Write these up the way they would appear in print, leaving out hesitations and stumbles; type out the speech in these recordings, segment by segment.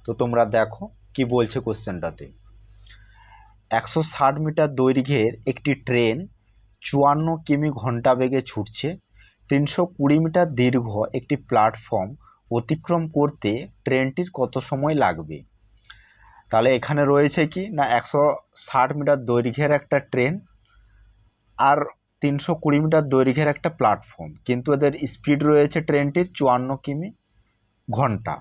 তো তোমরা দেখো কি বলছে কোশ্চেনটাতে। 160 মিটার দৈর্ঘ্যের একটি ট্রেন 54 কিমি ঘন্টা বেগে ছুটছে। 320 মিটার দীর্ঘ একটি প্ল্যাটফর্ম অতিক্রম করতে ট্রেনটির কত সময় লাগবে? তাহলে এখানে রয়েছে কি না 160 মিটার দৈর্ঘ্যের একটা ট্রেন আর 320 মিটার দৈর্ঘ্যের একটা প্ল্যাটফর্ম, কিন্তু এদের স্পিড রয়েছে ট্রেনটির 54 কিমি ঘন্টা।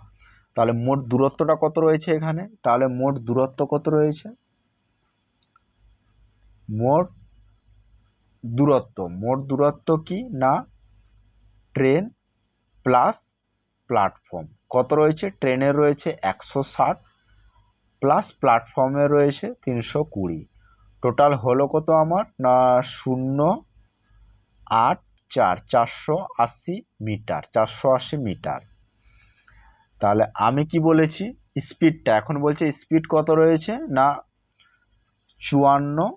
তাহলে মোট দূরত্বটা কত রয়েছে এখানে? তাহলে মোট দূরত্ব কত রয়েছে? মোট দূরত্ব কি না ট্রেন প্লাস প্ল্যাটফর্ম কত রয়েছে? ট্রেনের রয়েছে 160 প্লাস প্ল্যাটফর্মে রয়েছে 320, টোটাল হলো কত আমার না 480 মিটার, 480 মিটার। তাহলে আমি কি বলেছি স্পিডটা, এখন বলছে স্পিড কত রয়েছে না 54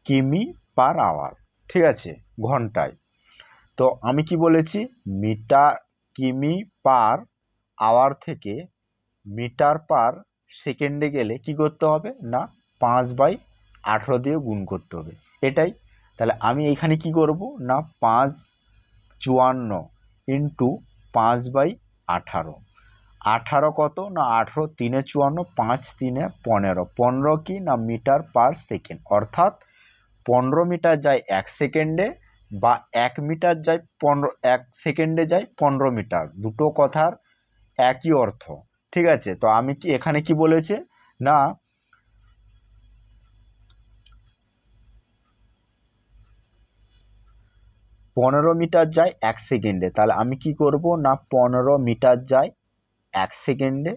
কিমি পার আওয়ার, ঠিক আছে, ঘন্টায়। তো আমি কি বলেছি মিটার কিমি পার আওয়ার থেকে মিটার পার সেকেন্ডে গেলে কি করতে হবে না 5/18 দিয়ে গুণ করতে হবে, এটাই। তাহলে আমি এখানে কি করব না 554 ইন্টু 5/18, 18 কত না 18 3 54, 5 3 15, 15 কি না মিটার পার সেকেন্ড, অর্থাৎ 15 মিটার যায় 1 সেকেন্ডে বা 1 মিটার যায় 1 সেকেন্ডে যায় 15 মিটার, দুটো কথার একই অর্থ, ঠিক আছে। তো আমি কি এখানে কি বলেছে না 15 মিটার যায় 1 সেকেন্ডে, তাহলে আমি কি করব না 15 মিটার যায় 1 সেকেন্ডে,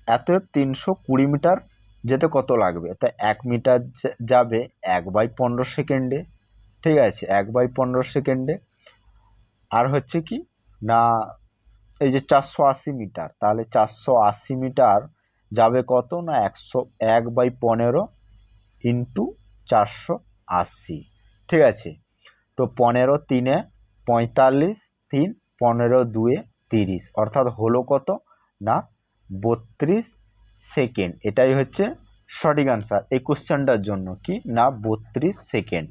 অতএব 320 মিটার যেতে কত লাগবে? তা 1 মিটার যাবে 1/15 সেকেন্ডে, ঠিক আছে, 1/15 সেকেন্ডে। আর হচ্ছে কি না এই যে 480 মিটার, তাহলে 480 মিটার যাবে কত না 1/15 ইন্টু 480, ঠিক আছে। তো 15 3 45, 3 15 2 30, অর্থাৎ হলো কত না 32 সেকেন্ড। এটাই হচ্ছে সঠিক আনসার এই কোশ্চেনটার জন্য, কি না 32 সেকেন্ড।